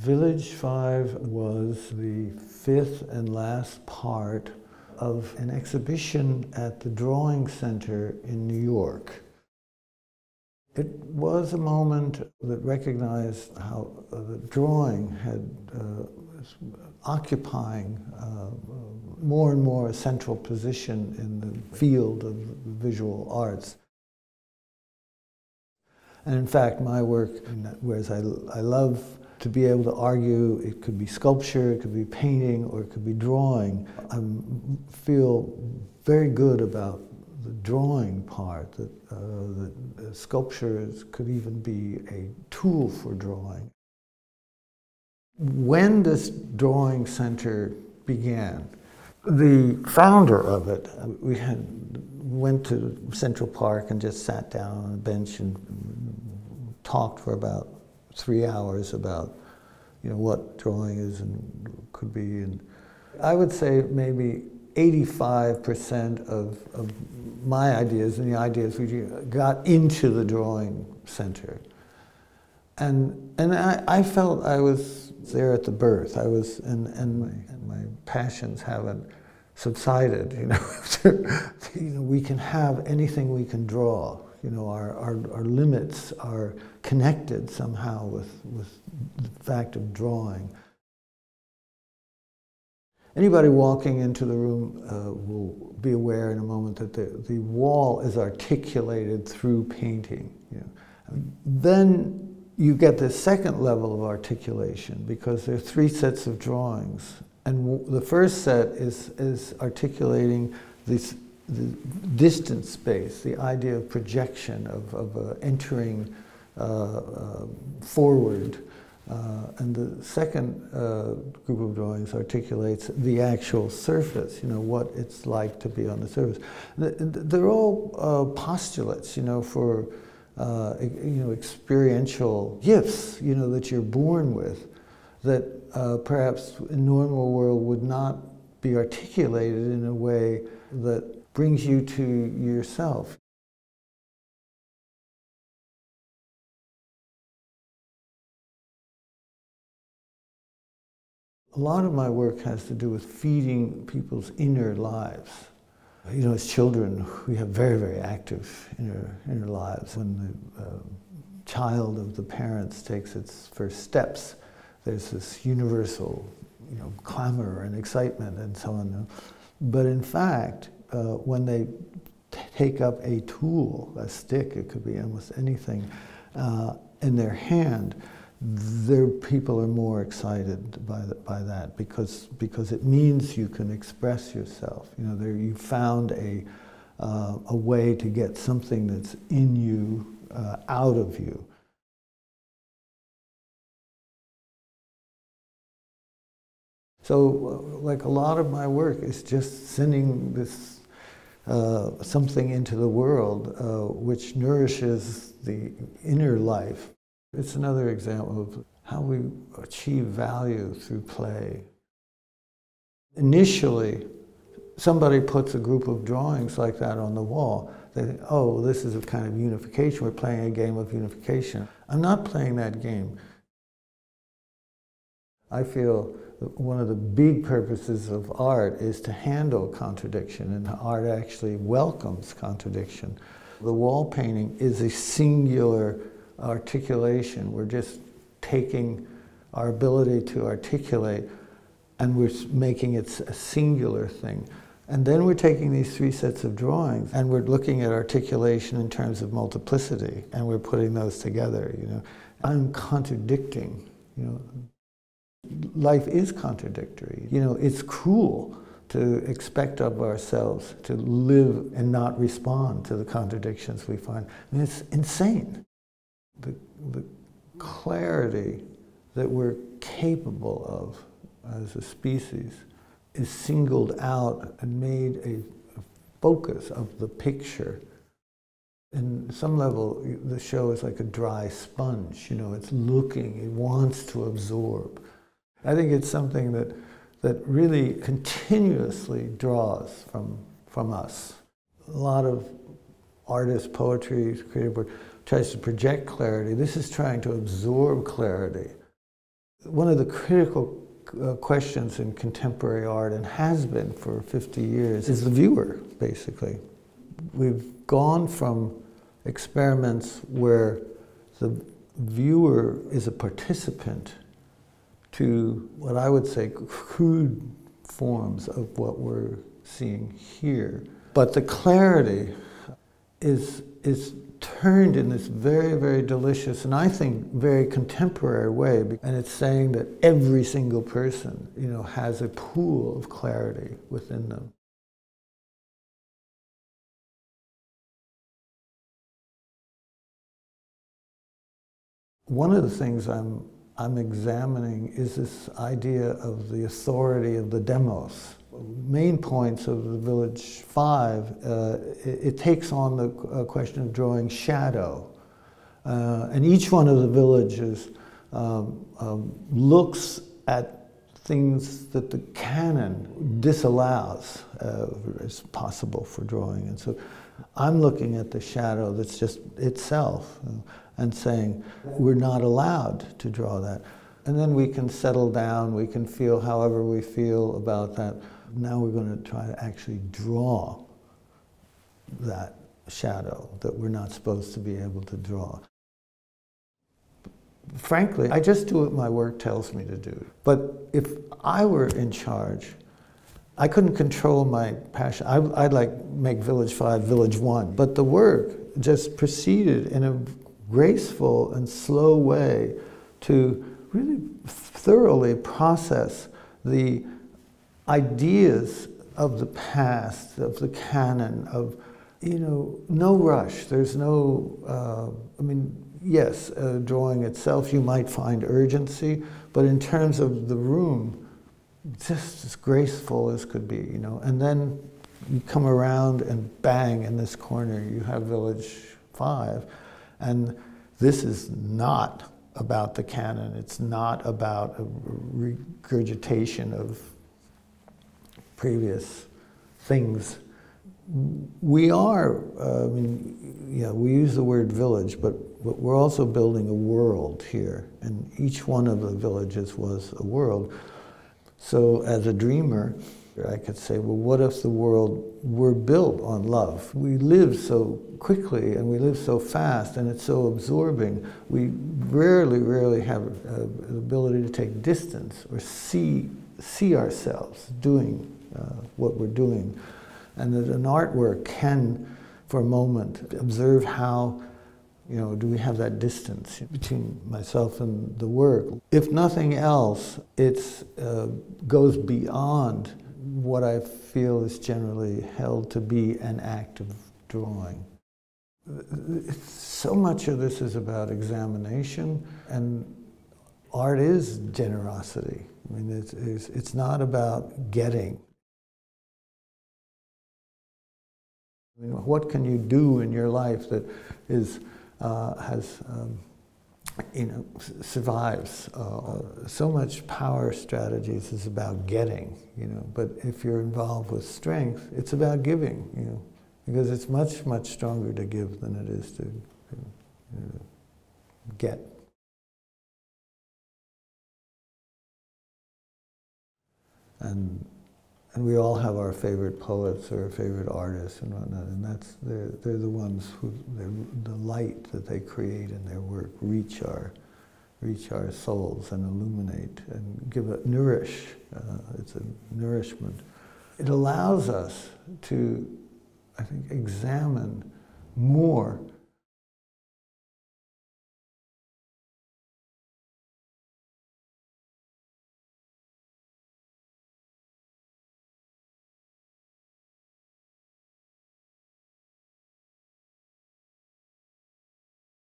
Village 5 was the fifth and last part of an exhibition at the Drawing Center in New York. It was a moment that recognized how the drawing had occupying more and more a central position in the field of visual arts. And in fact, my work, whereas I love to be able to argue it could be sculpture, it could be painting, or it could be drawing, I feel very good about the drawing part, that sculpture could even be a tool for drawing. When this drawing center began, the founder of it, we went to Central Park and just sat down on a bench and talked for about 3 hours about, what drawing is and could be. And I would say maybe 85% of my ideas and the ideas we got into the drawing center. And I felt I was there at the birth. I was, and my passions haven't subsided. We can have anything we can draw. Our limits are connected somehow with the fact of drawing. Anybody walking into the room will be aware in a moment that the wall is articulated through painting. Then you get the second level of articulation because there are 3 sets of drawings. And the first set is articulating the distance space, the idea of projection, of entering forward. And the second group of drawings articulates the actual surface, what it's like to be on the surface. They're all postulates, for experiential gifts, that you're born with, that perhaps in normal world would not be articulated in a way that brings you to yourself. A lot of my work has to do with feeding people's inner lives. As children, we have very, very active inner lives. When the child of the parents takes its first steps, there's this universal, clamor and excitement and so on. But in fact, when they take up a tool, a stick, it could be almost anything, in their hand, people are more excited by that because it means you can express yourself. You found a way to get something that's in you out of you. So, like a lot of my work is just sending this something into the world which nourishes the inner life. It's another example of how we achieve value through play. Initially, somebody puts a group of drawings like that on the wall. They think, oh, this is a kind of unification. We're playing a game of unification. I'm not playing that game. I feel that one of the big purposes of art is to handle contradiction, and art actually welcomes contradiction. The wall painting is a singular articulation. We're just taking our ability to articulate and we're making it a singular thing. And then we're taking these 3 sets of drawings and we're looking at articulation in terms of multiplicity and we're putting those together. I'm contradicting. Life is contradictory. It's cruel to expect of ourselves to live and not respond to the contradictions we find. It's insane. The clarity that we're capable of as a species is singled out and made a focus of the picture. In some level, the show is like a dry sponge. It's looking, it wants to absorb. I think it's something that really continuously draws from us. A lot of artists, poetry, creative work tries to project clarity. This is trying to absorb clarity. One of the critical questions in contemporary art, and has been for 50 years, is the viewer, basically. We've gone from experiments where the viewer is a participant to what I would say crude forms of what we're seeing here. But the clarity is turned in this very, very delicious, and I think very contemporary way, and it's saying that every single person, has a pool of clarity within them. One of the things I'm examining is this idea of the authority of the demos. Main points of the Village 5, it takes on the question of drawing shadow. And each one of the villages looks at things that the canon disallows as possible for drawing. And so I'm looking at the shadow that's just itself and saying, we're not allowed to draw that. And then we can settle down, we can feel however we feel about that. Now we're going to try to actually draw that shadow that we're not supposed to be able to draw. Frankly, I just do what my work tells me to do. But if I were in charge, I couldn't control my passion. I'd like make Village 5 Village 1. But the work just proceeded in a graceful and slow way to really thoroughly process the ideas of the past, of the canon, of, no rush. There's no, yes, drawing itself, you might find urgency, but in terms of the room, just as graceful as could be, And then you come around and bang, in this corner, you have Village 5. And this is not about the canon. It's not about a regurgitation of previous things. We are, we use the word village, but we're also building a world here. And each one of the villages was a world. So as a dreamer, I could say, well, what if the world were built on love? We live so quickly and we live so fast and it's so absorbing. We rarely have the ability to take distance or see ourselves doing what we're doing. And that an artwork can, for a moment, observe how, do we have that distance between myself and the work? If nothing else, it goes beyond what I feel is generally held to be an act of drawing. So much of this is about examination, and art is generosity. It's not about getting. What can you do in your life that survives? So much power strategies is about getting, but if you're involved with strength, it's about giving, because it's much, much stronger to give than it is to get. And we all have our favorite poets or favorite artists and whatnot, and they're the ones who, the light that they create in their work reach our souls and illuminate and nourish. It's a nourishment. It allows us to, I think, examine more